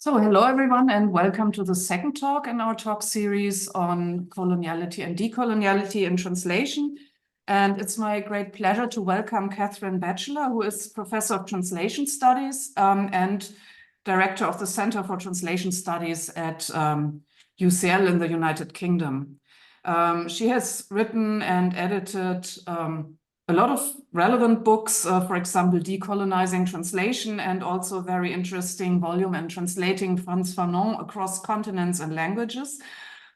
So hello everyone and welcome to the second talk in our talk series on coloniality and decoloniality in translation. And it's my great pleasure to welcome Kathryn Batchelor, who is Professor of Translation Studies and Director of the Center for Translation Studies at UCL in the United Kingdom. She has written and edited a lot of relevant books, for example, Decolonizing Translation, and also a very interesting volume in Translating Frantz Fanon across continents and languages,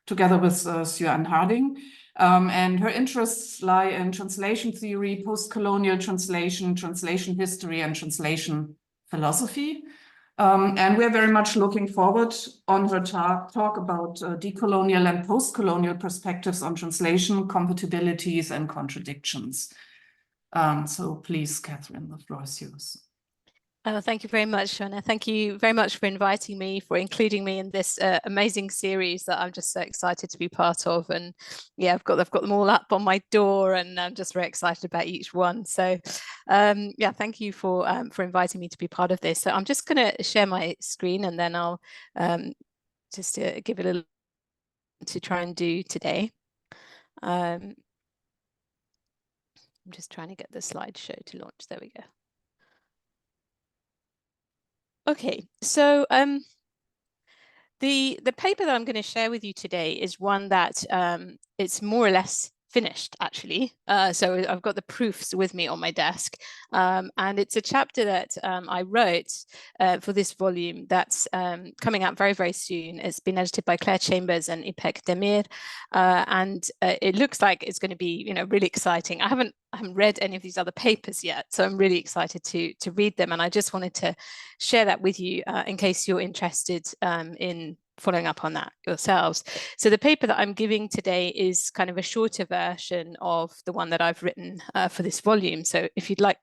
together with Sue Ann Harding. And her interests lie in translation theory, post-colonial translation, translation history, and translation philosophy. And we're very much looking forward on her talk about decolonial and post-colonial perspectives on translation, compatibilities, and contradictions. So please, Kathryn, the floor is yours. Thank you very much, Johanna. Thank you very much for inviting me, for including me in this amazing series that I'm just so excited to be part of. And yeah, I've got them all up on my door, and I'm just very excited about each one. So yeah, thank you for inviting me to be part of this. So I'm just going to share my screen, and then I'll just give it a little to try and do today. I'm just trying to get the slideshow to launch. There we go. Okay, so the paper that I'm going to share with you today is one that it's more or less finished, actually. So I've got the proofs with me on my desk, and it's a chapter that I wrote for this volume that's coming out very, very soon. It's been edited by Claire Chambers and Ipek Demir, and it looks like it's going to be, really exciting. I haven't read any of these other papers yet, so I'm really excited to read them, and I just wanted to share that with you in case you're interested in following up on that yourselves. So the paper that I'm giving today is kind of a shorter version of the one that I've written for this volume. So if you'd like,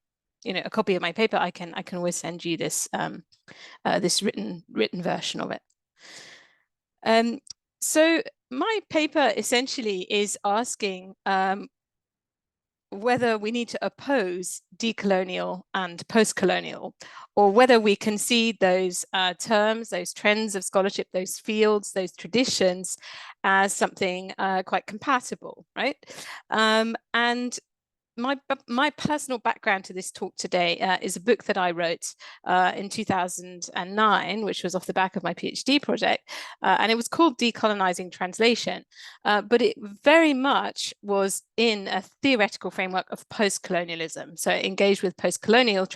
a copy of my paper, I can always send you this this written version of it. So my paper essentially is asking whether we need to oppose decolonial and postcolonial, or whether we concede those terms, those trends of scholarship, those fields, those traditions as something quite compatible, right? And my personal background to this talk today is a book that I wrote in 2009, which was off the back of my PhD project, and it was called Decolonizing Translation, but it very much was in a theoretical framework of post-colonialism. So it engaged with post-colonial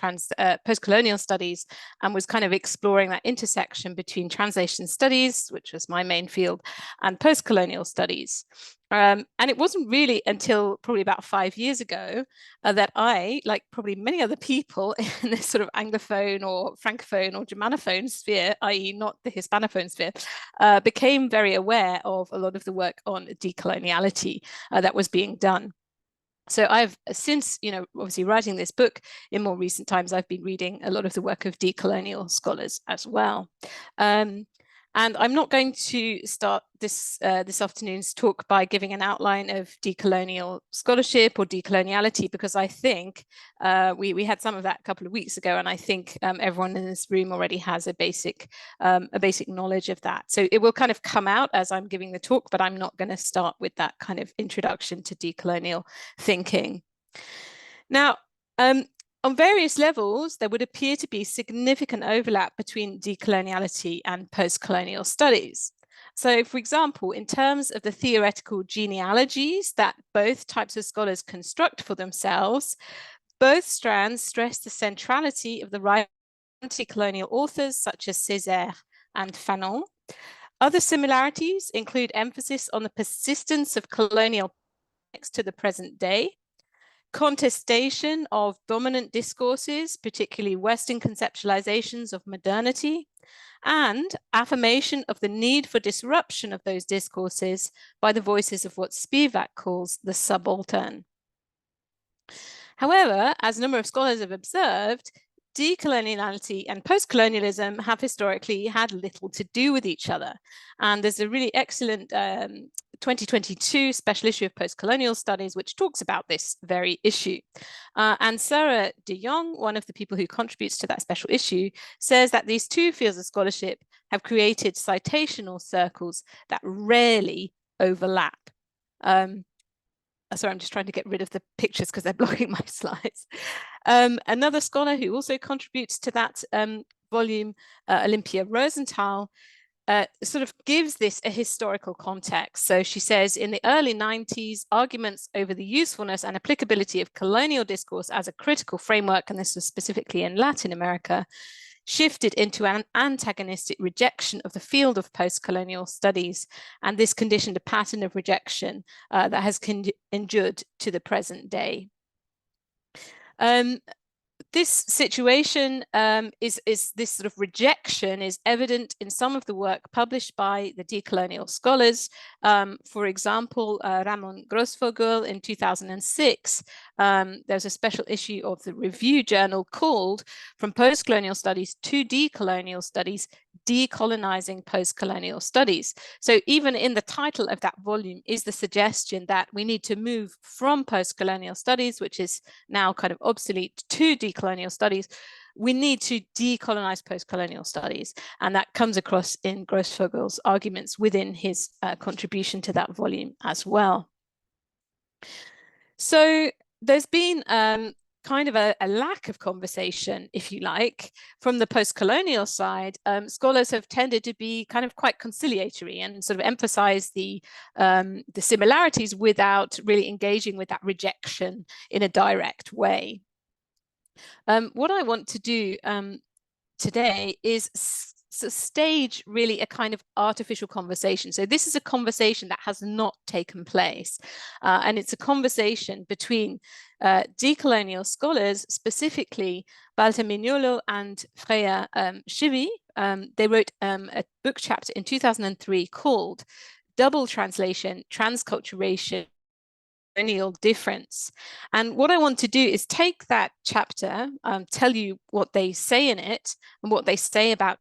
studies and was kind of exploring that intersection between translation studies, which was my main field, and post-colonial studies. And it wasn't really until probably about 5 years ago that I, like probably many other people in this sort of Anglophone or Francophone or Germanophone sphere, i.e. not the Hispanophone sphere, became very aware of a lot of the work on decoloniality that was being done. So I've since, obviously writing this book in more recent times, I've been reading a lot of the work of decolonial scholars as well. And I'm not going to start this afternoon's talk by giving an outline of decolonial scholarship or decoloniality, because I think we had some of that a couple of weeks ago, and I think everyone in this room already has a basic knowledge of that. So it will kind of come out as I'm giving the talk, but I'm not going to start with that kind of introduction to decolonial thinking. Now, on various levels, there would appear to be significant overlap between decoloniality and post-colonial studies. So, for example, in terms of the theoretical genealogies that both types of scholars construct for themselves, both strands stress the centrality of the right anti-colonial authors such as Césaire and Fanon. Other similarities include emphasis on the persistence of colonial to the present day, contestation of dominant discourses, particularly Western conceptualizations of modernity, and affirmation of the need for disruption of those discourses by the voices of what Spivak calls the subaltern. However, as a number of scholars have observed, decoloniality and postcolonialism have historically had little to do with each other. And there's a really excellent 2022 special issue of Postcolonial Studies, which talks about this very issue. And Sarah de Jong, one of the people who contributes to that special issue, says that these two fields of scholarship have created citational circles that rarely overlap. Sorry, I'm just trying to get rid of the pictures because they're blocking my slides. Another scholar who also contributes to that volume, Olympia Rosenthal, sort of gives this a historical context. So she says, in the early 90s, arguments over the usefulness and applicability of colonial discourse as a critical framework, and this was specifically in Latin America, shifted into an antagonistic rejection of the field of post-colonial studies, and this conditioned a pattern of rejection that has endured to the present day. This situation is this sort of rejection is evident in some of the work published by the decolonial scholars. For example, Ramon Grossvogel in 2006, there's a special issue of the review journal called From Postcolonial Studies to Decolonial Studies, Decolonizing Postcolonial Studies. So even in the title of that volume is the suggestion that we need to move from postcolonial studies, which is now kind of obsolete, to decolonial studies. We need to decolonize postcolonial studies. And that comes across in Grossvogel's arguments within his contribution to that volume as well. So there's been kind of a lack of conversation, if you like, from the post-colonial side. Scholars have tended to be kind of quite conciliatory and sort of emphasize the similarities without really engaging with that rejection in a direct way. What I want to do today is stage really a kind of artificial conversation. So this is a conversation that has not taken place, and it's a conversation between decolonial scholars, specifically Walter Mignolo and Freya Schivi. They wrote a book chapter in 2003 called Double Translation, Transculturation, Colonial Difference. And what I want to do is take that chapter, tell you what they say in it and what they say about,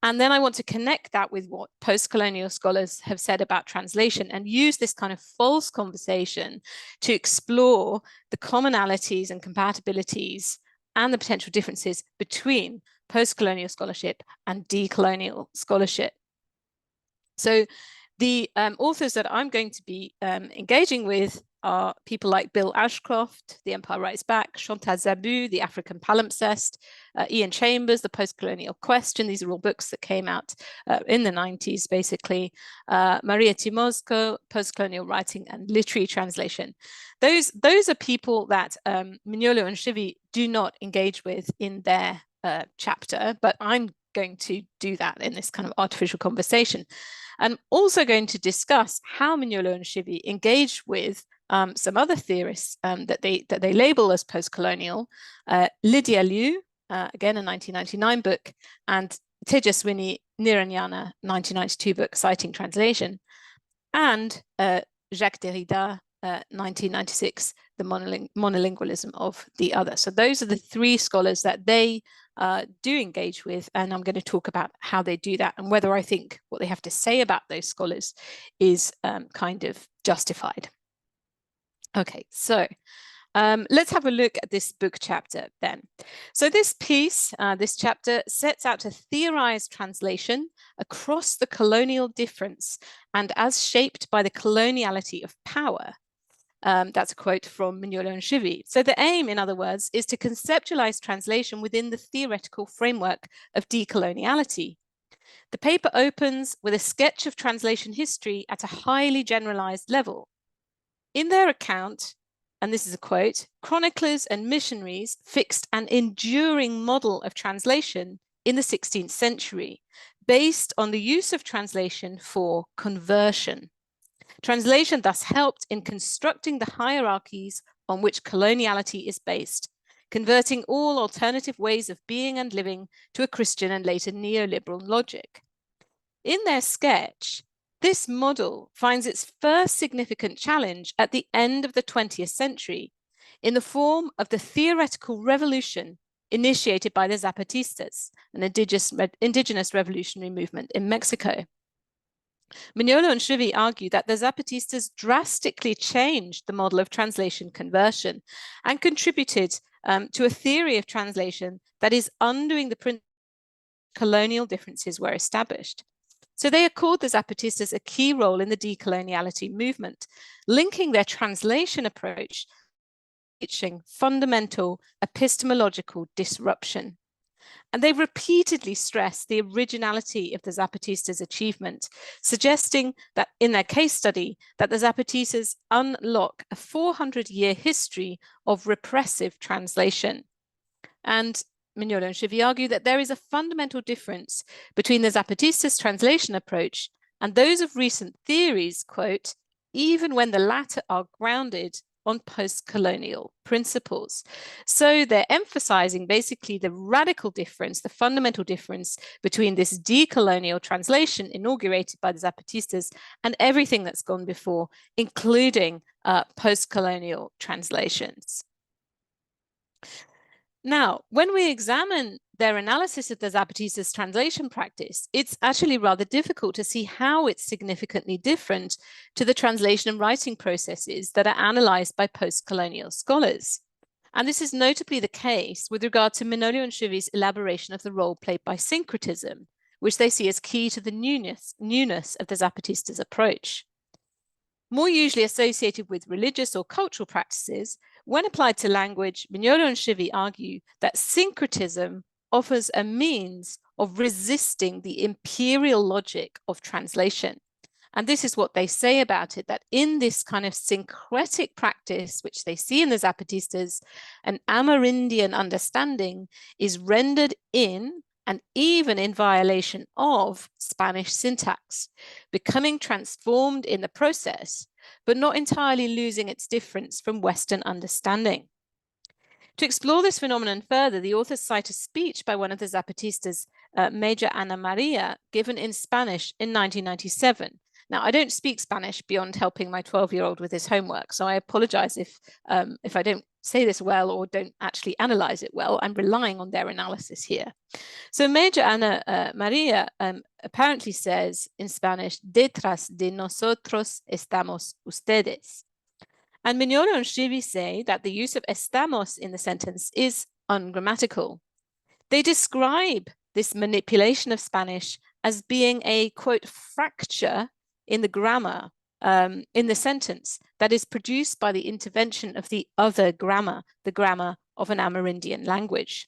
and then I want to connect that with what post-colonial scholars have said about translation and use this kind of false conversation to explore the commonalities and compatibilities and the potential differences between post-colonial scholarship and decolonial scholarship. So the authors that I'm going to be engaging with are people like Bill Ashcroft, The Empire Writes Back, Chantal Zabu, The African Palimpsest, Ian Chambers, The Postcolonial Question. These are all books that came out in the 90s, basically. Maria Timosco, Postcolonial Writing and Literary Translation. Those are people that Mignolo and Schivi do not engage with in their chapter, but I'm going to do that in this kind of artificial conversation. I'm also going to discuss how Mignolo and Schivi engage with some other theorists that they label as post-colonial, Lydia Liu, again a 1999 book, and Tejaswini Niranyana, 1992 book, Citing Translation, and Jacques Derrida, 1996, The Monolingualism of the Other. So those are the three scholars that they do engage with, and I'm going to talk about how they do that and whether I think what they have to say about those scholars is kind of justified. Okay, so let's have a look at this book chapter then. So this piece, this chapter, sets out to theorize translation across the colonial difference and as shaped by the coloniality of power. That's a quote from Mignolo and Schivi. So the aim, in other words, is to conceptualize translation within the theoretical framework of decoloniality. The paper opens with a sketch of translation history at a highly generalized level. In their account, and this is a quote, chroniclers and missionaries fixed an enduring model of translation in the 16th century based on the use of translation for conversion. Translation thus helped in constructing the hierarchies on which coloniality is based, converting all alternative ways of being and living to a Christian and later neoliberal logic. In their sketch, this model finds its first significant challenge at the end of the 20th century in the form of the theoretical revolution initiated by the Zapatistas, an indigenous revolutionary movement in Mexico. Mignolo and Schivi argue that the Zapatistas drastically changed the model of translation conversion and contributed to a theory of translation that is undoing the principle colonial differences were established. So they accord the Zapatistas a key role in the decoloniality movement, linking their translation approach to reaching fundamental epistemological disruption. And they've repeatedly stressed the originality of the Zapatistas' achievement, suggesting that in their case study, that the Zapatistas unlock a 400-year history of repressive translation. And Manuela and Schivi argue that there is a fundamental difference between the Zapatistas' translation approach and those of recent theories, quote, even when the latter are grounded on post-colonial principles. So they're emphasizing basically the radical difference, the fundamental difference between this decolonial translation inaugurated by the Zapatistas and everything that's gone before, including post-colonial translations. Now, when we examine their analysis of the Zapatistas' translation practice, it's actually rather difficult to see how it's significantly different to the translation and writing processes that are analyzed by post-colonial scholars. And this is notably the case with regard to Manuela and Schivi's elaboration of the role played by syncretism, which they see as key to the newness of the Zapatistas' approach. More usually associated with religious or cultural practices, when applied to language, Manuela and Schivi argue that syncretism offers a means of resisting the imperial logic of translation. And this is what they say about it, that in this kind of syncretic practice, which they see in the Zapatistas, an Amerindian understanding is rendered in and even in violation of Spanish syntax, becoming transformed in the process, but not entirely losing its difference from Western understanding. To explore this phenomenon further, the authors cite a speech by one of the Zapatistas, Major Ana Maria, given in Spanish in 1997. Now, I don't speak Spanish beyond helping my 12-year-old with his homework, so I apologize if I don't say this well or don't actually analyze it well. I'm relying on their analysis here. So Major Ana Maria apparently says in Spanish, detrás de nosotros estamos ustedes. And Manuela and Schivi say that the use of estamos in the sentence is ungrammatical. They describe this manipulation of Spanish as being a, quote, fracture in the grammar in the sentence that is produced by the intervention of the other grammar, the grammar of an Amerindian language.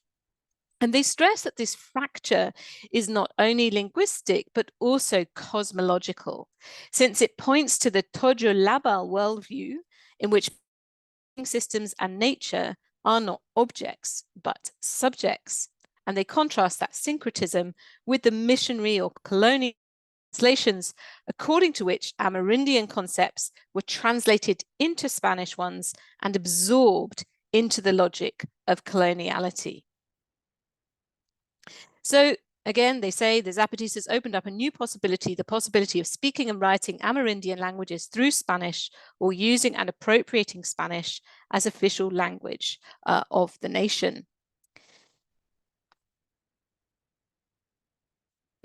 And they stress that this fracture is not only linguistic, but also cosmological, since it points to the Tojo Labal worldview in which systems and nature are not objects, but subjects. And they contrast that syncretism with the missionary or colonial translations, according to which Amerindian concepts were translated into Spanish ones and absorbed into the logic of coloniality. So again, they say the Zapatistas opened up a new possibility, the possibility of speaking and writing Amerindian languages through Spanish or using and appropriating Spanish as official language of the nation.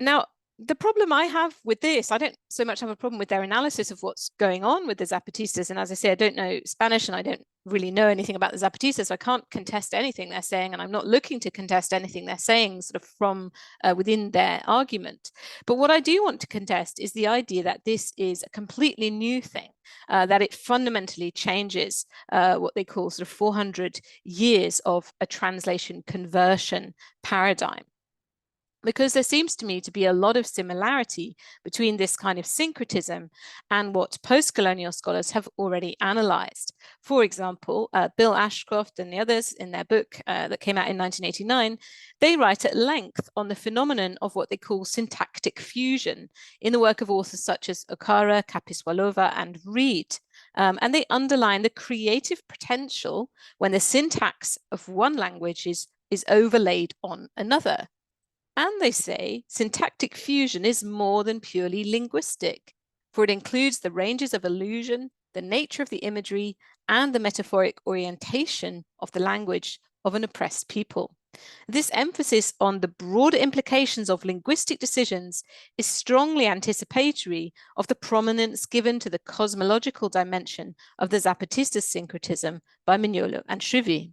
Now, the problem I have with this, I don't so much have a problem with their analysis of what's going on with the Zapatistas. And as I say, I don't know Spanish and I don't really know anything about the Zapatistas, so I can't contest anything they're saying. And I'm not looking to contest anything they're saying sort of from within their argument. But what I do want to contest is the idea that this is a completely new thing, that it fundamentally changes what they call sort of 400 years of a translation conversion paradigm. Because there seems to me to be a lot of similarity between this kind of syncretism and what post-colonial scholars have already analyzed. For example, Bill Ashcroft and the others in their book that came out in 1989, they write at length on the phenomenon of what they call syntactic fusion in the work of authors such as Okara, Kapiswalova, and Reed. And they underline the creative potential when the syntax of one language is overlaid on another. And they say syntactic fusion is more than purely linguistic, for it includes the ranges of allusion, the nature of the imagery, and the metaphoric orientation of the language of an oppressed people. This emphasis on the broader implications of linguistic decisions is strongly anticipatory of the prominence given to the cosmological dimension of the Zapatista syncretism by Manuela and Schivi.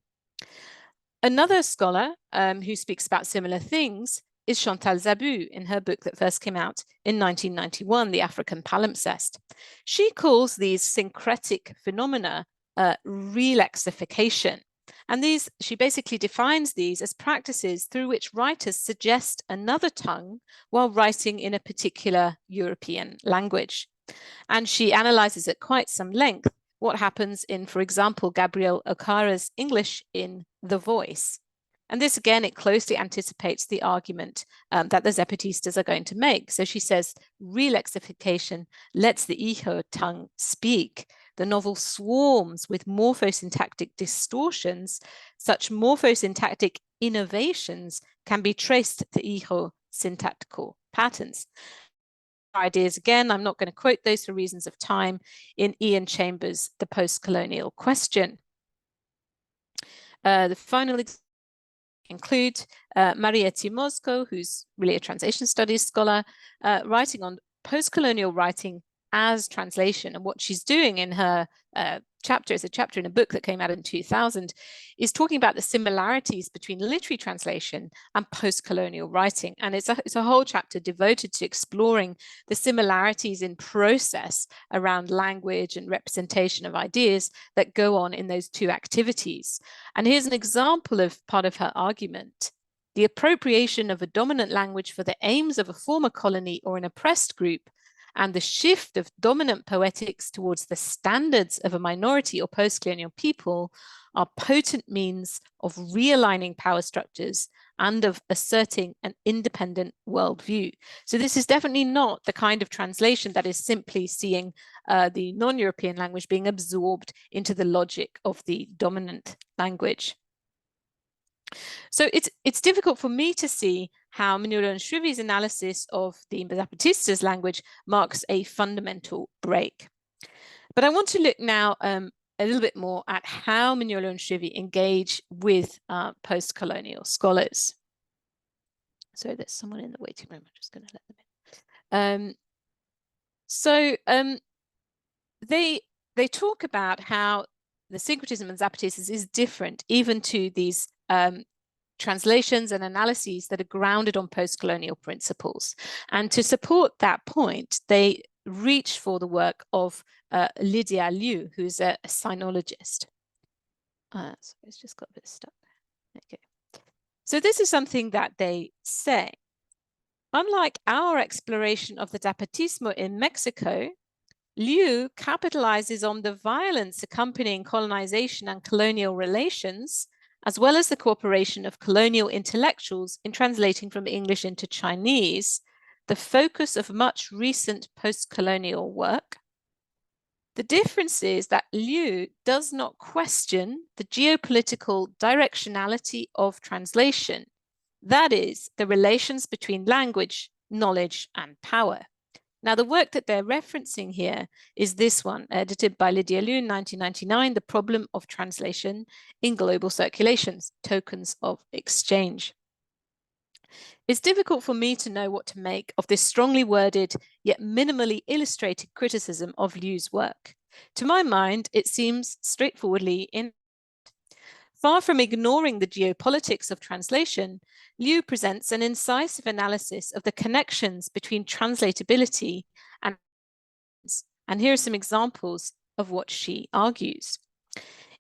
Another scholar who speaks about similar things, is Chantal Zabou in her book that first came out in 1991, The African Palimpsest. She calls these syncretic phenomena relexification. And she basically defines these as practices through which writers suggest another tongue while writing in a particular European language. And she analyzes at quite some length what happens in, for example, Gabrielle Okara's English in The Voice. And this, again, it closely anticipates the argument that the Zapatistas are going to make. So she says, relexification lets the Iho tongue speak. The novel swarms with morphosyntactic distortions. Such morphosyntactic innovations can be traced to Iho syntactical patterns. Ideas, again, I'm not going to quote those for reasons of time, in Ian Chambers' The Postcolonial Question. The final include Maria Timosco, who's really a translation studies scholar, writing on postcolonial writing as translation. And what she's doing in her chapter, is a chapter in a book that came out in 2000, is talking about the similarities between literary translation and postcolonial writing. And it's a whole chapter devoted to exploring the similarities in process around language and representation of ideas that go on in those two activities. And here's an example of part of her argument. The appropriation of a dominant language for the aims of a former colony or an oppressed group, and the shift of dominant poetics towards the standards of a minority or post-colonial people are potent means of realigning power structures and of asserting an independent worldview. So this is definitely not the kind of translation that is simply seeing the non-European language being absorbed into the logic of the dominant language. So it's difficult for me to see how Manuela and Shrivi's analysis of the Zapatistas language marks a fundamental break. But I want to look now a little bit more at how Manuela and Shrivi engage with post-colonial scholars. So there's someone in the waiting room. I'm just going to let them in. They talk about how the syncretism and Zapatistas is different even to these translations and analyses that are grounded on post-colonial principles. And to support that point, they reach for the work of Lydia Liu, who's a sinologist. So it's just got a bit stuck. Okay. So this is something that they say. Unlike our exploration of the Zapatismo in Mexico, Liu capitalizes on the violence accompanying colonization and colonial relations, as well as the cooperation of colonial intellectuals in translating from English into Chinese, the focus of much recent post-colonial work. The difference is that Liu does not question the geopolitical directionality of translation, that is, the relations between language, knowledge, and power. Now, the work that they're referencing here is this one, edited by Lydia Liu in 1999, The Problem of Translation in Global Circulations, Tokens of Exchange. It's difficult for me to know what to make of this strongly worded yet minimally illustrated criticism of Liu's work. To my mind, it seems straightforwardly in. Far from ignoring the geopolitics of translation, Liu presents an incisive analysis of the connections between translatability and here are some examples of what she argues.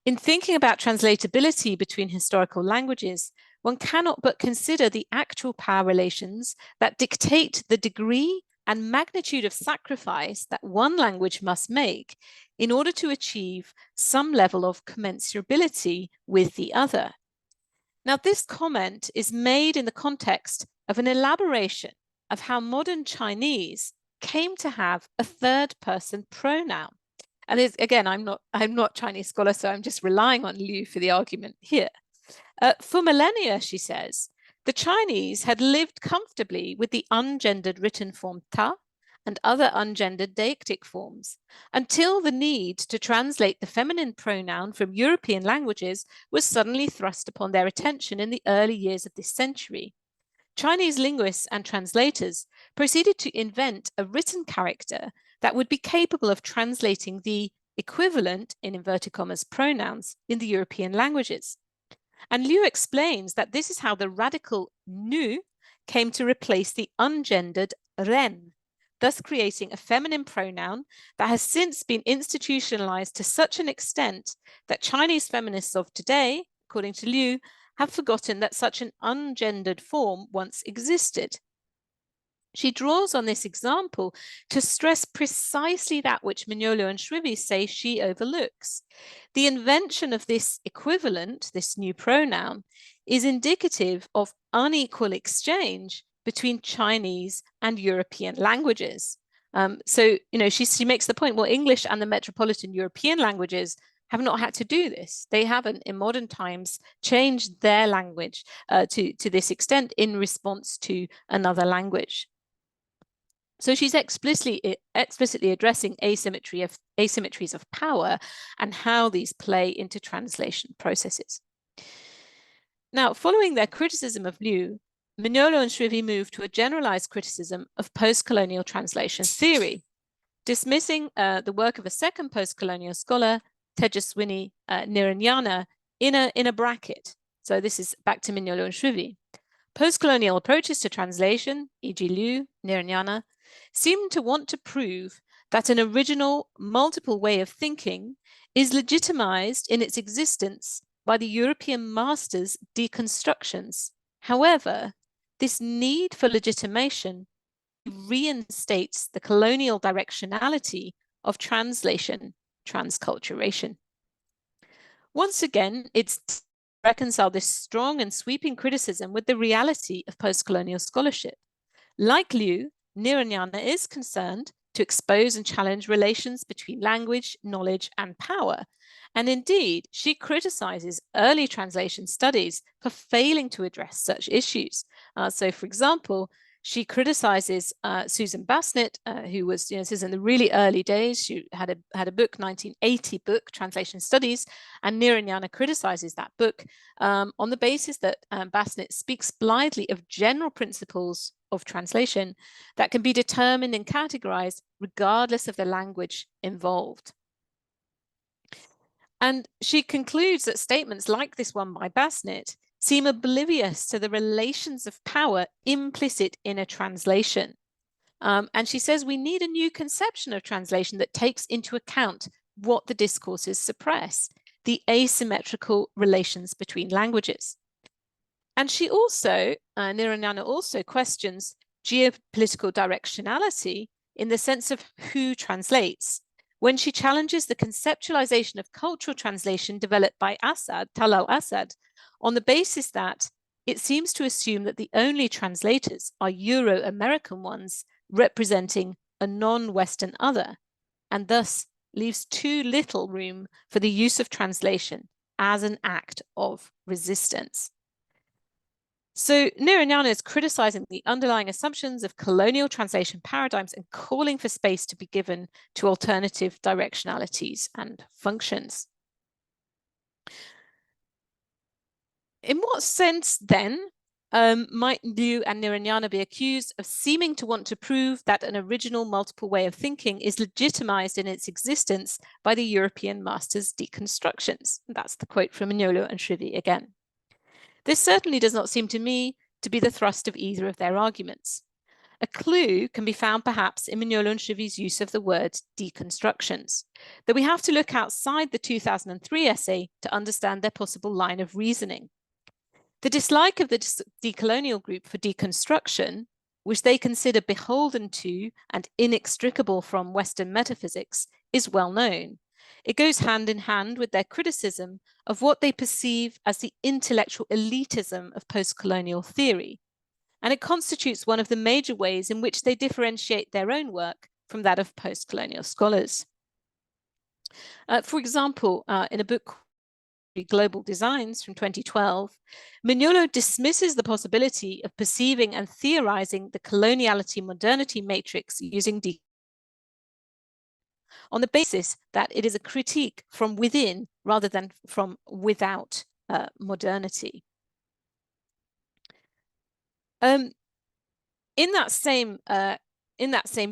In thinking about translatability between historical languages, one cannot but consider the actual power relations that dictate the degree and magnitude of sacrifice that one language must make in order to achieve some level of commensurability with the other. Now, this comment is made in the context of an elaboration of how modern Chinese came to have a third-person pronoun. And again, I'm not Chinese scholar, so I'm just relying on Liu for the argument here. For millennia, she says, the Chinese had lived comfortably with the ungendered written form ta and other ungendered deictic forms until the need to translate the feminine pronoun from European languages was suddenly thrust upon their attention in the early years of this century. Chinese linguists and translators proceeded to invent a written character that would be capable of translating the equivalent, in inverted commas, pronouns in the European languages. And Liu explains that this is how the radical nu came to replace the ungendered ren, thus creating a feminine pronoun that has since been institutionalized to such an extent that Chinese feminists of today, according to Liu, have forgotten that such an ungendered form once existed. She draws on this example to stress precisely that which Manuela and Shrivi say she overlooks. The invention of this equivalent, this new pronoun, is indicative of unequal exchange between Chinese and European languages. So, she makes the point, well, English and the metropolitan European languages have not had to do this. They haven't, in modern times, changed their language to this extent in response to another language. So she's explicitly addressing asymmetries of power and how these play into translation processes. Now, following their criticism of Liu, Manuela and Shrivi moved to a generalized criticism of post-colonial translation theory, dismissing the work of a second post-colonial scholar, Tejaswini Niranyana, in a bracket. So this is back to Manuela and Shrivi. Post-colonial approaches to translation, e.g. Liu, Niranyana, seem to want to prove that an original multiple way of thinking is legitimized in its existence by the European masters' deconstructions. However, this need for legitimation reinstates the colonial directionality of translation transculturation. Once again, it's to reconcile this strong and sweeping criticism with the reality of post-colonial scholarship. Like Liu, Niranyana is concerned to expose and challenge relations between language, knowledge, and power. And indeed, she criticizes early translation studies for failing to address such issues. So, for example, she criticizes Susan Bassnett, who was, this is in the really early days. She had a book, 1980 book, Translation Studies, and Niranyana criticizes that book on the basis that Bassnett speaks blithely of general principles of translation that can be determined and categorized regardless of the language involved. And she concludes that statements like this one by Bassnett seem oblivious to the relations of power implicit in a translation. And she says we need a new conception of translation that takes into account what the discourses suppress, the asymmetrical relations between languages. And she also, Niranyana also questions geopolitical directionality in the sense of who translates, when she challenges the conceptualization of cultural translation developed by Talal Asad, on the basis that it seems to assume that the only translators are Euro-American ones representing a non-Western other, and thus leaves too little room for the use of translation as an act of resistance. So Niranyana is criticizing the underlying assumptions of colonial translation paradigms and calling for space to be given to alternative directionalities and functions. In what sense, then, might Liu and Niranyana be accused of seeming to want to prove that an original multiple way of thinking is legitimized in its existence by the European masters' deconstructions? That's the quote from Manuela and Shrivi again. This certainly does not seem to me to be the thrust of either of their arguments. A clue can be found perhaps in Manuela and Shrivi's use of the word deconstructions, that we have to look outside the 2003 essay to understand their possible line of reasoning. The dislike of the decolonial group for deconstruction, which they consider beholden to and inextricable from Western metaphysics, is well known. It goes hand in hand with their criticism of what they perceive as the intellectual elitism of post-colonial theory, and it constitutes one of the major ways in which they differentiate their own work from that of post-colonial scholars. For example, in a book Global Designs from 2012, Manuela dismisses the possibility of perceiving and theorizing the coloniality modernity matrix using on the basis that it is a critique from within rather than from without modernity. In that same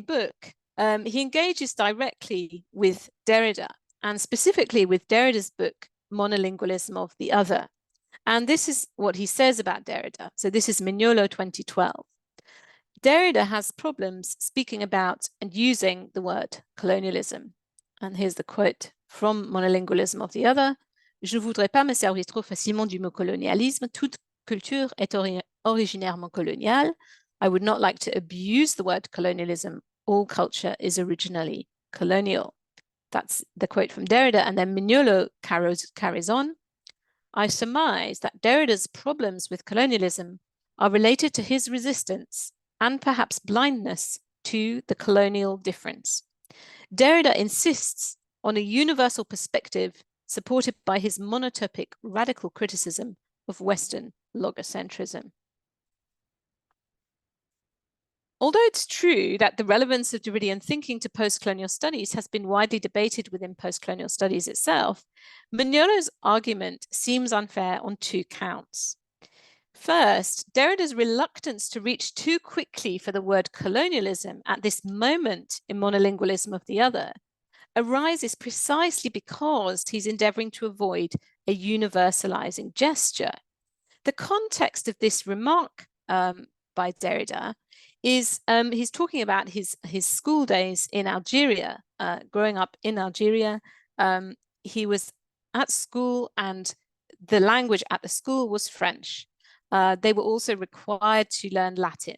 book, he engages directly with Derrida, and specifically with Derrida's book Monolingualism of the Other. And this is what he says about Derrida. So this is Manuela 2012. Derrida has problems speaking about and using the word colonialism. And here's the quote from Monolingualism of the Other. Je voudrais pas me servir trop facilement du mot colonialisme. Toute culture est originairement coloniale. I would not like to abuse the word colonialism. All culture is originally colonial. That's the quote from Derrida. And then Manuela carries on. I surmise that Derrida's problems with colonialism are related to his resistance and perhaps blindness to the colonial difference. Derrida insists on a universal perspective supported by his monotopic radical criticism of Western logocentrism. Although it's true that the relevance of Derridian thinking to post-colonial studies has been widely debated within post-colonial studies itself, Manuela's argument seems unfair on two counts. First, Derrida's reluctance to reach too quickly for the word colonialism at this moment in Monolingualism of the Other arises precisely because he's endeavoring to avoid a universalizing gesture. The context of this remark by Derrida is he's talking about his school days in Algeria, growing up in Algeria. He was at school and the language at the school was French. They were also required to learn Latin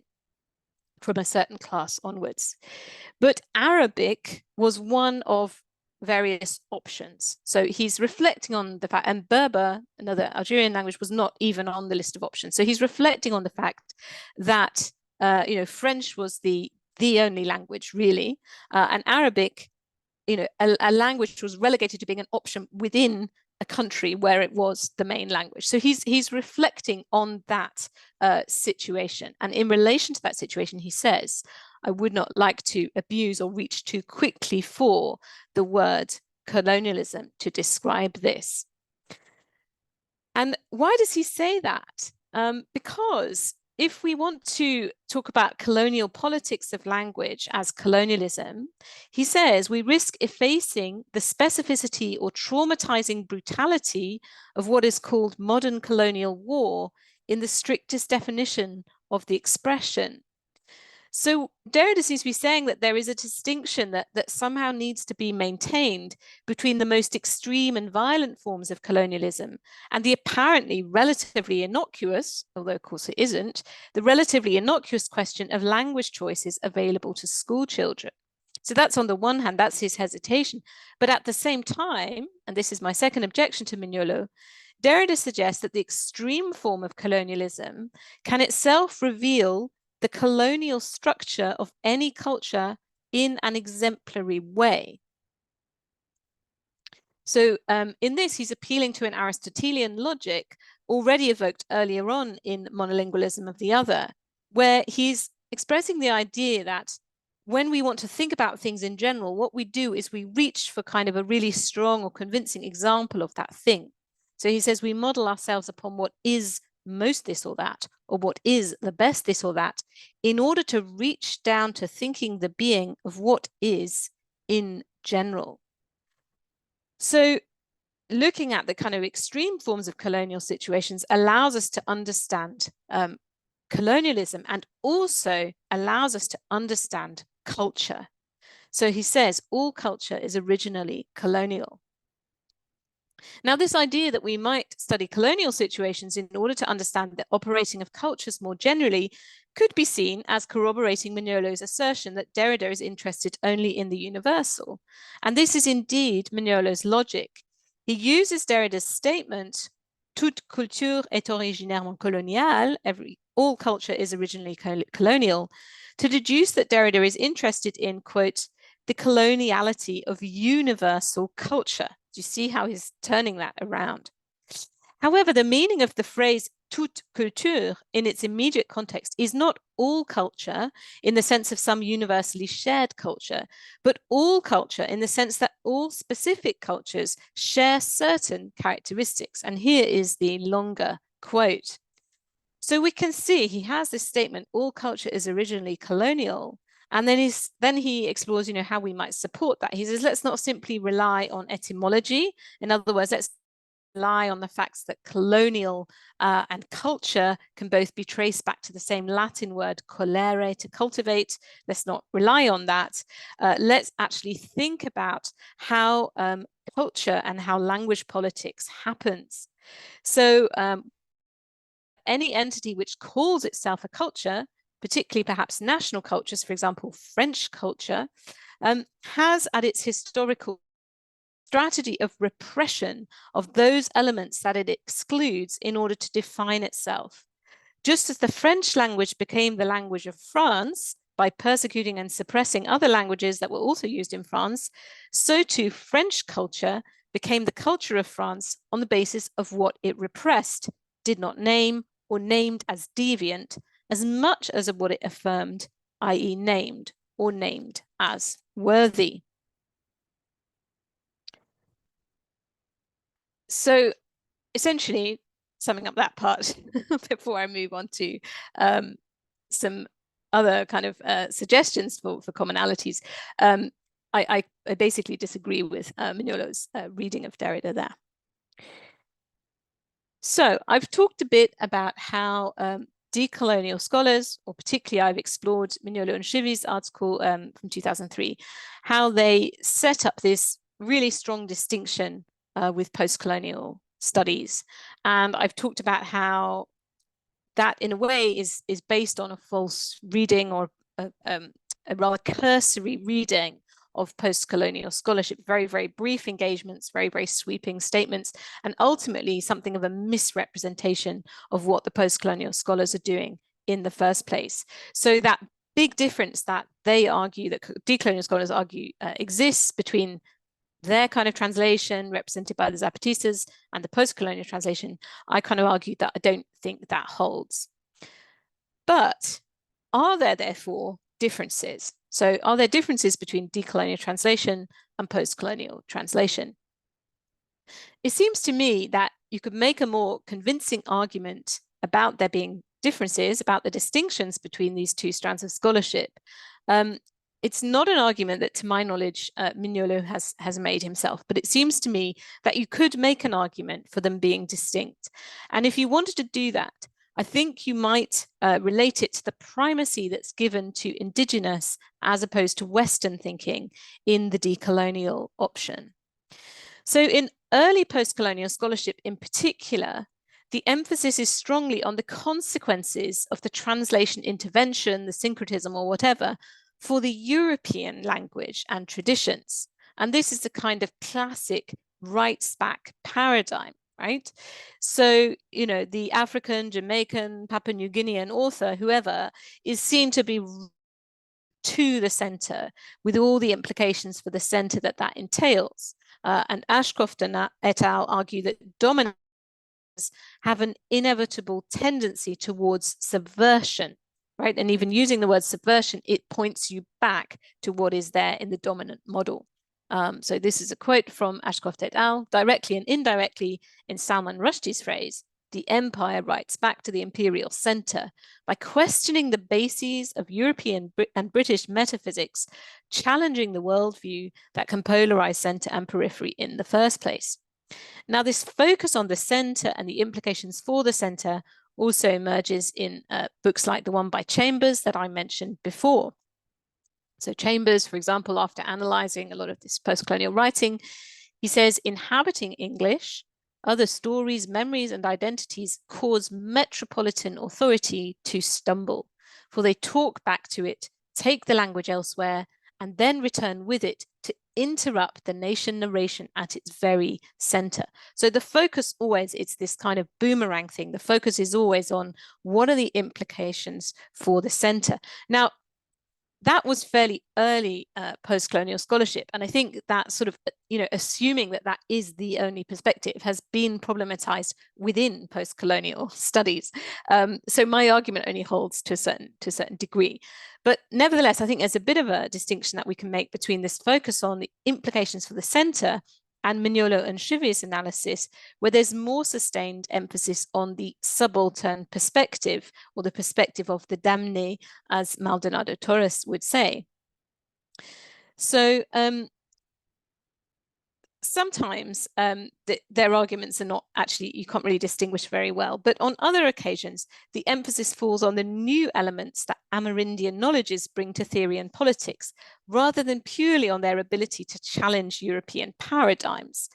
from a certain class onwards. But Arabic was one of various options. So he's reflecting on the fact, and Berber, another Algerian language, was not even on the list of options. So he's reflecting on the fact that French was the only language really, and Arabic, a language was relegated to being an option within a country where it was the main language. So he's reflecting on that situation. And in relation to that situation, he says, I would not like to abuse or reach too quickly for the word colonialism to describe this. And why does he say that? Because if we want to talk about colonial politics of language as colonialism, he says we risk effacing the specificity or traumatizing brutality of what is called modern colonial war in the strictest definition of the expression. So Derrida seems to be saying that there is a distinction that somehow needs to be maintained between the most extreme and violent forms of colonialism and the apparently relatively innocuous, although of course it isn't, the relatively innocuous question of language choices available to school children. So that's on the one hand, that's his hesitation. But at the same time, and this is my second objection to Manuela, Derrida suggests that the extreme form of colonialism can itself reveal the colonial structure of any culture in an exemplary way. So in this, he's appealing to an Aristotelian logic already evoked earlier on in Monolingualism of the Other, where he's expressing the idea that when we want to think about things in general, what we do is we reach for kind of a really strong or convincing example of that thing. So he says we model ourselves upon what is most this or that, or what is the best this or that, in order to reach down to thinking the being of what is in general. So looking at the kind of extreme forms of colonial situations allows us to understand colonialism and also allows us to understand culture. So he says all culture is originally colonial. Now, this idea that we might study colonial situations in order to understand the operating of cultures more generally could be seen as corroborating Manuela's assertion that Derrida is interested only in the universal. And this is indeed Manuela's logic. He uses Derrida's statement, toute culture est originairement coloniale, all culture is originally colonial, to deduce that Derrida is interested in, quote, the coloniality of universal culture. Do you see how he's turning that around? However, the meaning of the phrase toute culture in its immediate context is not all culture in the sense of some universally shared culture, but all culture in the sense that all specific cultures share certain characteristics. And here is the longer quote. So we can see he has this statement, all culture is originally colonial. And then he explores, how we might support that. He says, let's not simply rely on etymology. In other words, let's rely on the facts that colonial and culture can both be traced back to the same Latin word colere, to cultivate. Let's not rely on that. Let's actually think about how culture and how language politics happens. So any entity which calls itself a culture, particularly perhaps national cultures, for example, French culture, has at its historical strategy of repression of those elements that it excludes in order to define itself. Just as the French language became the language of France by persecuting and suppressing other languages that were also used in France, so too French culture became the culture of France on the basis of what it repressed, did not name, or named as deviant, as much as of what it affirmed, i.e. named, or named as worthy. So essentially, summing up that part before I move on to some other kind of suggestions for commonalities, I basically disagree with Manuela's reading of Derrida there. So I've talked a bit about how decolonial scholars, or particularly I've explored Manuela and Shivi's article from 2003, how they set up this really strong distinction with postcolonial studies. And I've talked about how that in a way is based on a false reading, or a rather cursory reading of postcolonial scholarship, very, very brief engagements, very, very sweeping statements, and ultimately something of a misrepresentation of what the postcolonial scholars are doing in the first place. So that big difference that they argue, that decolonial scholars argue exists between their kind of translation represented by the Zapatistas and the post-colonial translation, I kind of argue that I don't think that holds. But are there therefore differences? So are there differences between decolonial translation and post-colonial translation? It seems to me that you could make a more convincing argument about there being differences, about the distinctions between these two strands of scholarship. It's not an argument that, to my knowledge, Mignolo has made himself, but it seems to me that you could make an argument for them being distinct. And if you wanted to do that, I think you might relate it to the primacy that's given to indigenous as opposed to Western thinking in the decolonial option. So in early post-colonial scholarship in particular, the emphasis is strongly on the consequences of the translation intervention, the syncretism or whatever, for the European language and traditions. And this is the kind of classic rights back paradigm, right? So, you know, the African, Jamaican, Papua New Guinean author, whoever, is seen to be to the center with all the implications for the center that that entails. And Ashcroft and et al. Argue that dominants have an inevitable tendency towards subversion, right? And even using the word subversion, it points you back to what is there in the dominant model. So this is a quote from Ashcroft et al. Directly and indirectly, in Salman Rushdie's phrase, the empire writes back to the imperial center by questioning the bases of European and British metaphysics, challenging the worldview that can polarize center and periphery in the first place. Now, this focus on the center and the implications for the center also emerges in books like the one by Chambers that I mentioned before. So Chambers, for example, after analyzing a lot of this post-colonial writing, he says, inhabiting English, other stories, memories, and identities cause metropolitan authority to stumble, for they talk back to it, take the language elsewhere, and then return with it to interrupt the nation narration at its very center. So the focus always, it's this kind of boomerang thing. The focus is always on what are the implications for the center. Now, that was fairly early post-colonial scholarship. And I think that sort of, you know, assuming that that is the only perspective has been problematized within post-colonial studies. So my argument only holds to a certain degree. But nevertheless, I think there's a bit of a distinction that we can make between this focus on the implications for the center and Mignolo and Shivi's analysis, where there's more sustained emphasis on the subaltern perspective, or the perspective of the damné, as Maldonado Torres would say. So sometimes their arguments are not actually, you can't really distinguish very well, but on other occasions, the emphasis falls on the new elements that Amerindian knowledges bring to theory and politics, rather than purely on their ability to challenge European paradigms.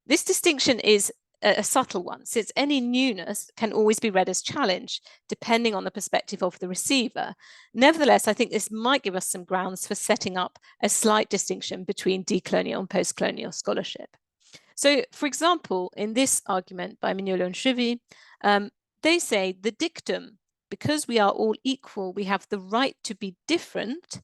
This distinction is a subtle one, since any newness can always be read as challenge, depending on the perspective of the receiver. Nevertheless, I think this might give us some grounds for setting up a slight distinction between decolonial and postcolonial scholarship. So, for example, in this argument by Manuela and Shrivy, they say the dictum, because we are all equal, we have the right to be different,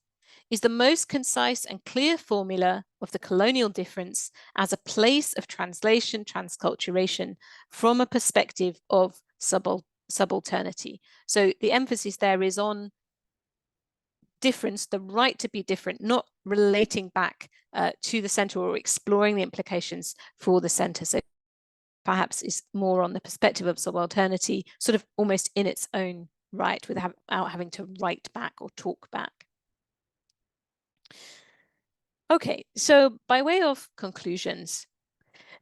is the most concise and clear formula of the colonial difference as a place of translation, transculturation from a perspective of subalternity. So the emphasis there is on difference, the right to be different, not relating back to the center or exploring the implications for the center. So perhaps is more on the perspective of subalternity, sort of almost in its own right, without having to write back or talk back. Okay, so by way of conclusions,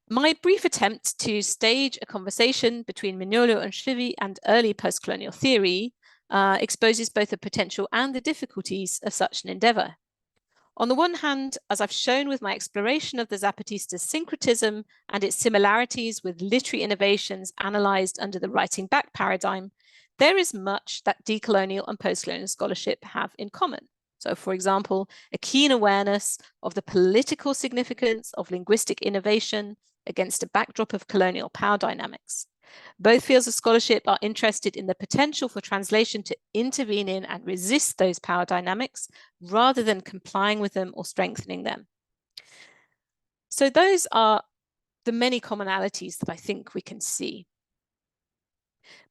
my brief attempt to stage a conversation between Manuela and Shrivy and early postcolonial theory exposes both the potential and the difficulties of such an endeavor. On the one hand, as I've shown with my exploration of the Zapatista syncretism and its similarities with literary innovations analyzed under the writing back paradigm, there is much that decolonial and postcolonial scholarship have in common. So, for example, a keen awareness of the political significance of linguistic innovation against a backdrop of colonial power dynamics. Both fields of scholarship are interested in the potential for translation to intervene in and resist those power dynamics rather than complying with them or strengthening them. So those are the many commonalities that I think we can see.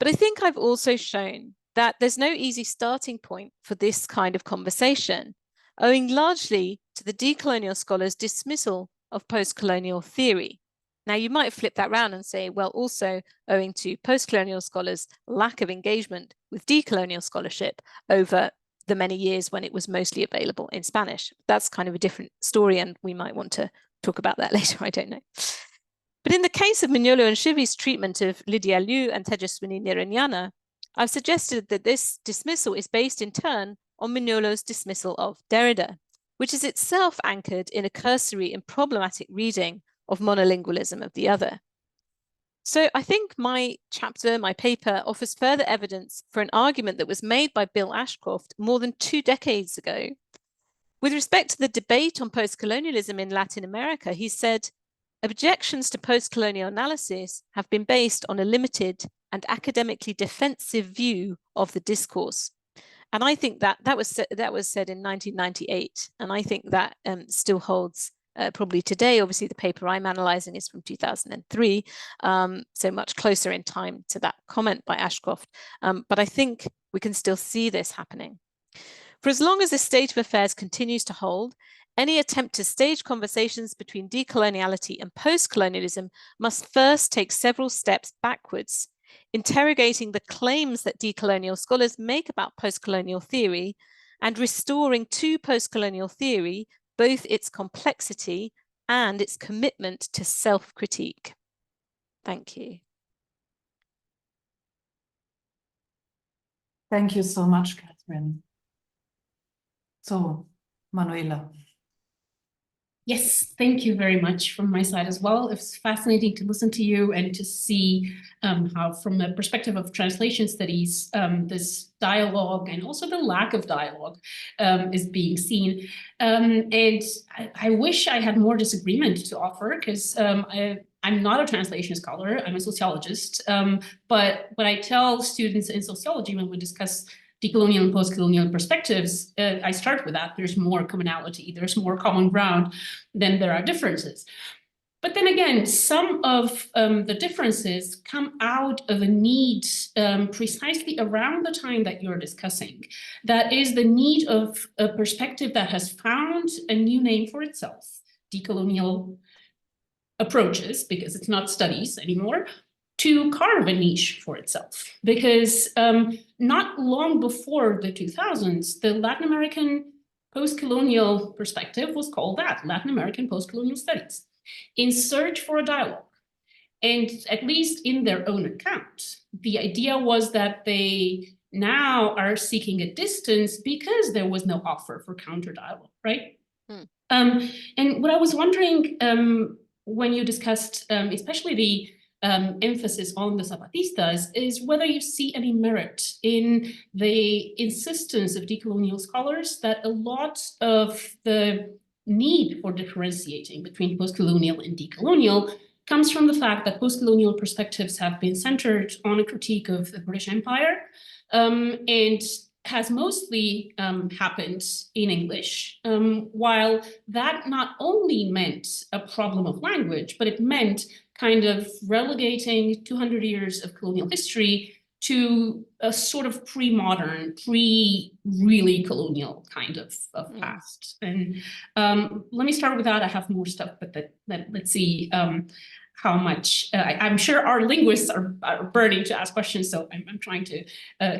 But I think I've also shown that there's no easy starting point for this kind of conversation, owing largely to the decolonial scholars' dismissal of postcolonial theory. Now, you might flip that around and say, well, also owing to postcolonial scholars' lack of engagement with decolonial scholarship over the many years when it was mostly available in Spanish. That's kind of a different story, and we might want to talk about that later, I don't know. But in the case of Manuela and Shrivy's treatment of Lydia Liu and Tejaswini Niranyana, I've suggested that this dismissal is based in turn on Manuela's dismissal of Derrida, which is itself anchored in a cursory and problematic reading of monolingualism of the other. So I think my chapter, my paper, offers further evidence for an argument that was made by Bill Ashcroft more than 2 decades ago. With respect to the debate on postcolonialism in Latin America, he said, objections to postcolonial analysis have been based on a limited and academically defensive view of the discourse. And I think that was said in 1998, and I think that still holds probably today. Obviously, the paper I'm analyzing is from 2003, so much closer in time to that comment by Ashcroft. But I think we can still see this happening. For as long as this state of affairs continues to hold, any attempt to stage conversations between decoloniality and postcolonialism must first take several steps backwards, interrogating the claims that decolonial scholars make about postcolonial theory and restoring to postcolonial theory both its complexity and its commitment to self-critique. Thank you. Thank you so much, Kathryn. So, Manuela. Yes, thank you very much from my side as well. It's fascinating to listen to you and to see how, from the perspective of translation studies, this dialogue and also the lack of dialogue is being seen. And I wish I had more disagreement to offer, because I'm not a translation scholar, I'm a sociologist. But when I tell students in sociology, when we discuss decolonial and postcolonial perspectives, I start with that. There's more commonality, there's more common ground than there are differences. But then again, some of the differences come out of a need precisely around the time that you're discussing. That is the need of a perspective that has found a new name for itself, decolonial approaches, because it's not studies anymore, to carve a niche for itself. Because not long before the 2000s, the Latin American postcolonial perspective was called that, Latin American postcolonial studies. in search for a dialogue. And at least in their own account, the idea was that they now are seeking a distance because there was no offer for counter dialogue, right? And what I was wondering when you discussed, especially the emphasis on the Zapatistas, is whether you see any merit in the insistence of decolonial scholars that a lot of the need for differentiating between postcolonial and decolonial comes from the fact that postcolonial perspectives have been centered on a critique of the British Empire, and has mostly happened in English, while that not only meant a problem of language, but it meant kind of relegating 200 years of colonial history to a sort of pre-modern, pre-really colonial kind of past. And let me start with that. I have more stuff, but let's see how much. I'm sure our linguists are burning to ask questions, so I'm trying to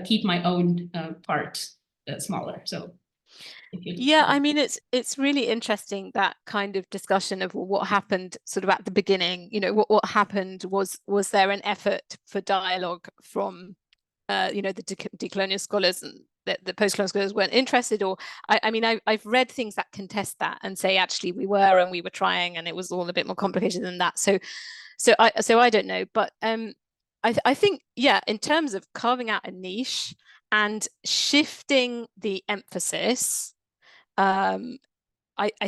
keep my own part smaller. So. Yeah, I mean, it's really interesting, that kind of discussion of what happened sort of at the beginning. You know, what happened was there an effort for dialogue from you know, the decolonial scholars, and the postcolonial scholars weren't interested, or I mean, I've read things that contest that and say actually we were trying, and it was all a bit more complicated than that. So I don't know, but I think, yeah, in terms of carving out a niche and shifting the emphasis, I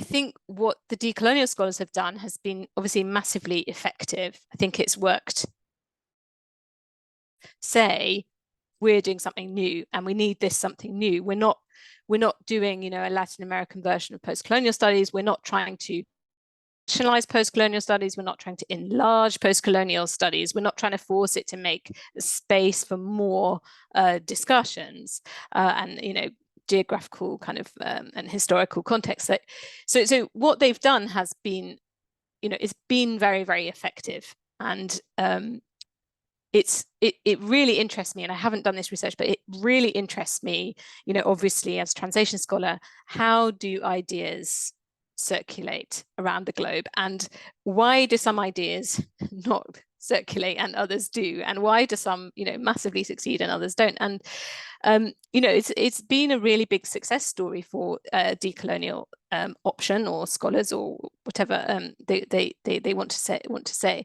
think what the decolonial scholars have done has been obviously massively effective. I think it's worked. Say, we're doing something new and we need this something new. We're not doing, you know, a Latin American version of postcolonial studies. We're not trying to nationalize postcolonial studies. We're not trying to enlarge postcolonial studies. We're not trying to force it to make space for more discussions and, you know, geographical kind of and historical context. So what they've done has been, you know, it's been very, very effective. And it really interests me, and I haven't done this research, but it really interests me, you know, obviously as a translation scholar, how do ideas circulate around the globe, and why do some ideas not circulate and others do, and why do some, you know, massively succeed and others don't? And you know, it's been a really big success story for decolonial option or scholars or whatever they want to say.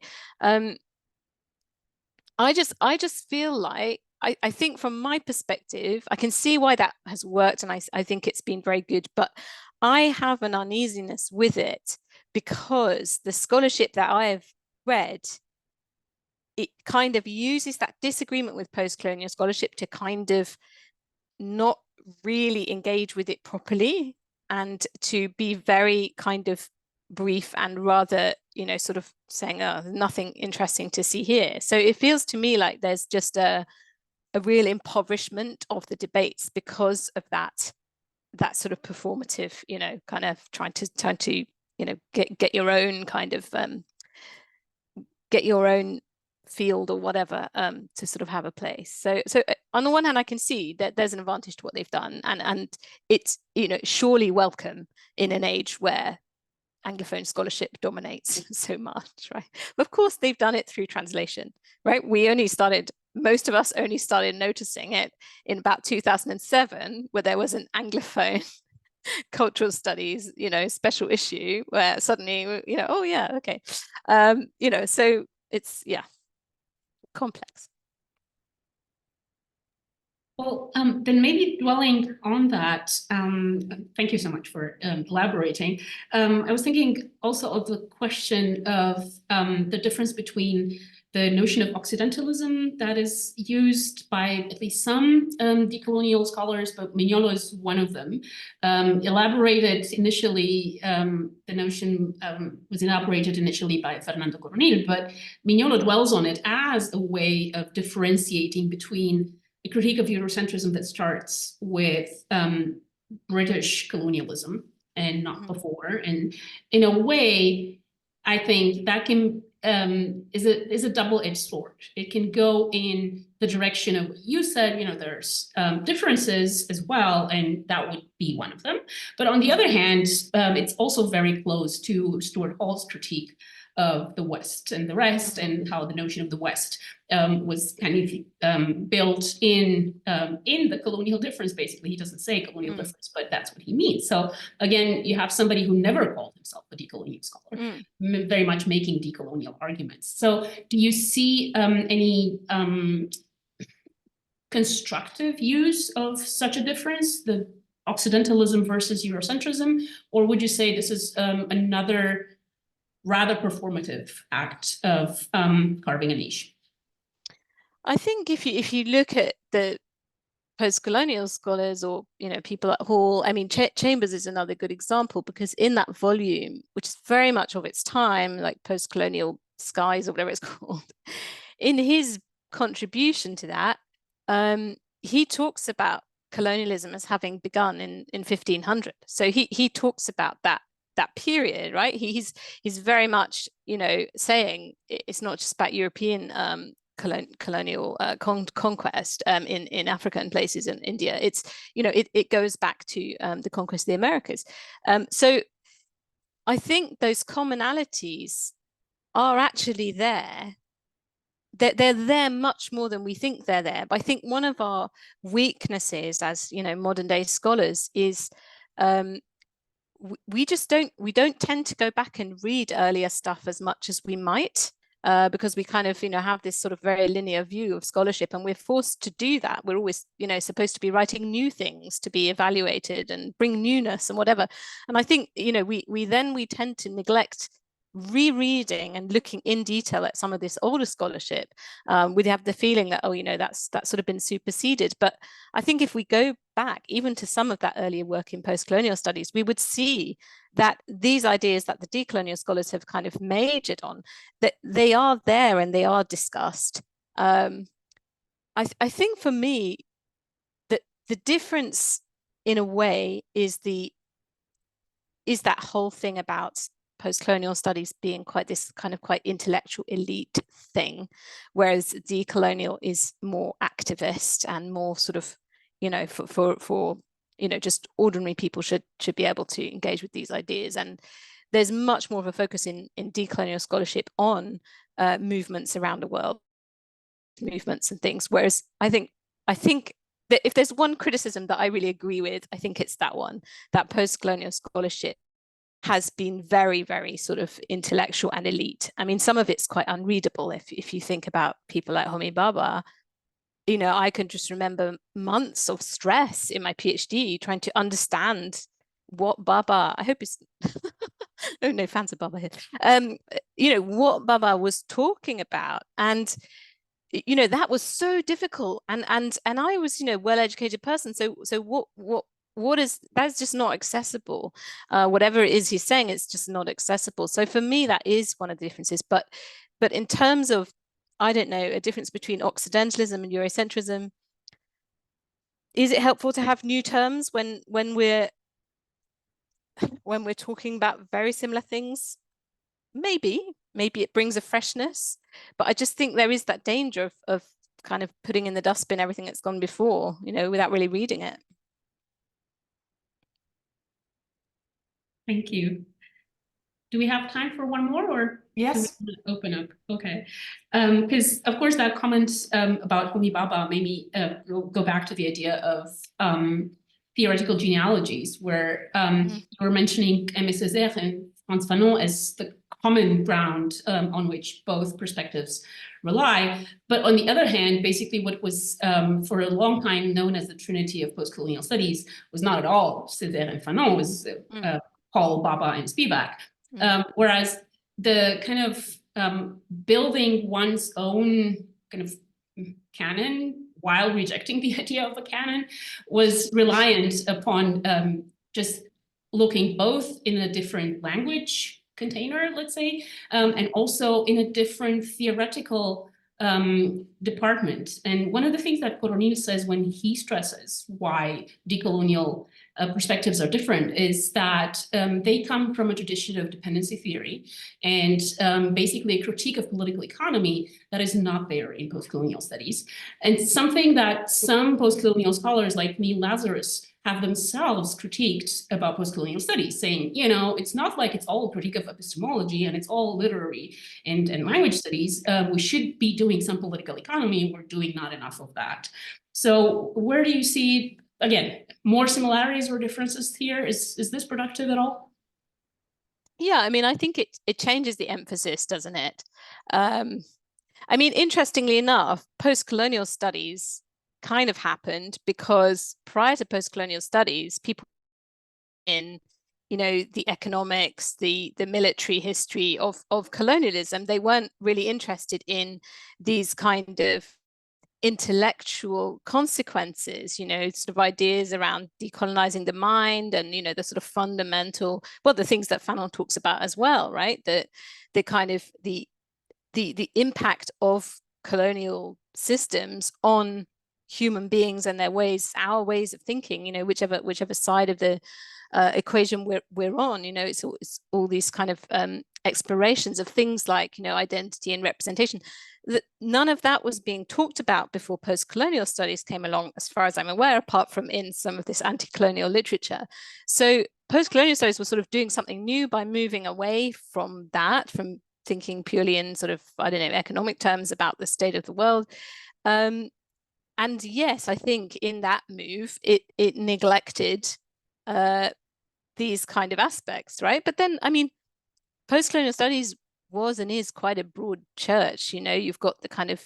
I just feel like I think from my perspective, I can see why that has worked, and I think it's been very good, but I have an uneasiness with it because the scholarship that I have read, it kind of uses that disagreement with postcolonial scholarship to kind of not really engage with it properly, and to be very kind of brief and rather, you know, sort of saying, oh, nothing interesting to see here. So it feels to me like there's just a real impoverishment of the debates because of that sort of performative, you know, kind of trying to you know, get your own kind of get your own field or whatever to sort of have a place. So on the one hand, I can see that there's an advantage to what they've done, and it's, you know, surely welcome in an age where Anglophone scholarship dominates so much, right? But of course, they've done it through translation, right? Most of us only started noticing it in about 2007, where there was an Anglophone cultural studies, you know, special issue where suddenly, you know, oh yeah, okay. You know, so it's, yeah, complex. Well, then maybe dwelling on that, thank you so much for elaborating. I was thinking also of the question of the difference between the notion of Occidentalism that is used by at least some decolonial scholars, but Manuela is one of them. Elaborated initially, the notion was elaborated initially by Fernando Coronil, but Manuela dwells on it as a way of differentiating between a critique of Eurocentrism that starts with British colonialism and not before. And in a way, I think that can is a double-edged sword. It can go in the direction of what you said, there's differences as well, and that would be one of them. But on the other hand, it's also very close to Stuart Hall's critique of the West and the rest, and how the notion of the West was kind of built in the colonial difference. Basically, he doesn't say colonial difference, but that's what he means. So again, you have somebody who never called himself a decolonial scholar, very much making decolonial arguments. So do you see any constructive use of such a difference, the Occidentalism versus Eurocentrism, or would you say this is another rather performative act of carving a niche? I think if you look at the post-colonial scholars, or people at Hall, I mean, Chambers is another good example, because in that volume, which is very much of its time, like Post-Colonial Skies or whatever it's called, in his contribution to that, he talks about colonialism as having begun in 1500. So he talks about that period, right? He's very much saying it's not just about European colonial conquest in Africa and places in India. It's it goes back to the conquest of the Americas. So I think those commonalities are actually there. They're there much more than we think they're there. But I think one of our weaknesses as modern day scholars is we don't tend to go back and read earlier stuff as much as we might, because we kind of have this sort of very linear view of scholarship, and we're forced to do that. We're always supposed to be writing new things to be evaluated and bring newness and whatever. And I think we tend to neglect rereading and looking in detail at some of this older scholarship. We have the feeling that that's sort of been superseded. But I think if we go back even to some of that earlier work in post-colonial studies, we would see that these ideas that the decolonial scholars have kind of majored on, that they are there and they are discussed. I think for me that the difference in a way is that whole thing about post-colonial studies being quite intellectual elite thing, whereas decolonial is more activist and more sort of for just ordinary people should be able to engage with these ideas. And there's much more of a focus in decolonial scholarship on movements around the world, movements and things, whereas I think that if there's one criticism that I really agree with, I think it's that one, that post-colonial scholarship has been very, very sort of intellectual and elite. I mean, some of it's quite unreadable. If you think about people like Homi Bhabha, I can just remember months of stress in my PhD trying to understand what Bhabha, I hope it's, oh no, fans of Bhabha here, what Bhabha was talking about. And, that was so difficult. And I was, well-educated person. So what is, that's just not accessible. Whatever it is he's saying, it's just not accessible. So for me, that is one of the differences. But in terms of, I don't know, a difference between Occidentalism and Eurocentrism, is it helpful to have new terms when we're talking about very similar things? Maybe it brings a freshness, but I just think there is that danger of kind of putting in the dustbin everything that's gone before, without really reading it. Thank you. Do we have time for one more, or yes, do we open up? Okay, because of course that comment about Homi Bhabha made me go back to the idea of theoretical genealogies, where you were mentioning Aimé Césaire and Frantz Fanon as the common ground on which both perspectives rely. But on the other hand, basically what was for a long time known as the Trinity of post-colonial studies was not at all Césaire and Fanon, was Paul, Bhabha, and Spivak. Whereas the kind of building one's own kind of canon while rejecting the idea of a canon was reliant upon just looking both in a different language container, let's say, and also in a different theoretical department. And one of the things that Coronel says when he stresses why decolonial perspectives are different is that they come from a tradition of dependency theory and basically a critique of political economy that is not there in post-colonial studies. And something that some post-colonial scholars like Neil Lazarus have themselves critiqued about post-colonial studies, saying, you know, it's not like it's all critique of epistemology and it's all literary and language studies. We should be doing some political economy. We're doing not enough of that. So where do you see, again, more similarities or differences here? Is this productive at all? Yeah, I mean, I think it changes the emphasis, doesn't it? I mean, interestingly enough, post-colonial studies kind of happened because prior to post-colonial studies, people in, you know, the economics, the military history of colonialism, they weren't really interested in these kind of intellectual consequences, you know, sort of ideas around decolonizing the mind and, you know, the sort of fundamental, well, the things that Fanon talks about as well, right? The kind of the impact of colonial systems on human beings and their ways, our ways of thinking, you know, whichever side of the equation we're on, you know, it's all these kind of explorations of things like, you know, identity and representation. None of that was being talked about before post-colonial studies came along, as far as I'm aware, apart from in some of this anti-colonial literature. So post-colonial studies were sort of doing something new by moving away from that, from thinking purely in sort of, I don't know, economic terms about the state of the world. And yes, I think in that move, it neglected these kind of aspects, right? But then, I mean, post-colonial studies was and is quite a broad church. You know, you've got the kind of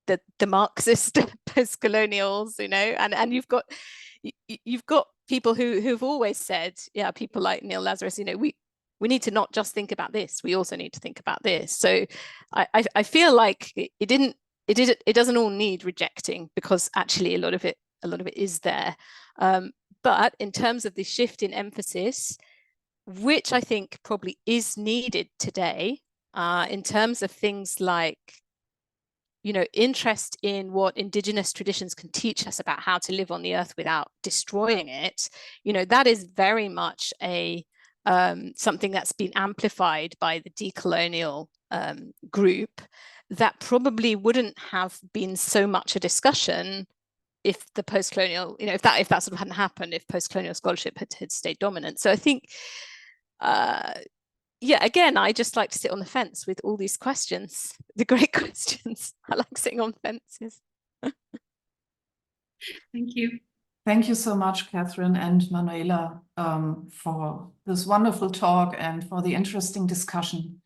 the Marxist post-colonials, you know, and you've got people who've always said, yeah, people like Neil Lazarus, you know, we need to not just think about this, we also need to think about this. So I feel like it doesn't all need rejecting, because actually a lot of it is there. But in terms of the shift in emphasis, which I think probably is needed today, in terms of things like, you know, interest in what indigenous traditions can teach us about how to live on the earth without destroying it, you know, that is very much a something that's been amplified by the decolonial group, that probably wouldn't have been so much a discussion if the post-colonial, you know, if that sort of hadn't happened, if post-colonial scholarship had stayed dominant. So I think, yeah, again, I just like to sit on the fence with all these questions, the great questions. I like sitting on fences. Thank you. Thank you so much, Kathryn and Manuela, for this wonderful talk and for the interesting discussion.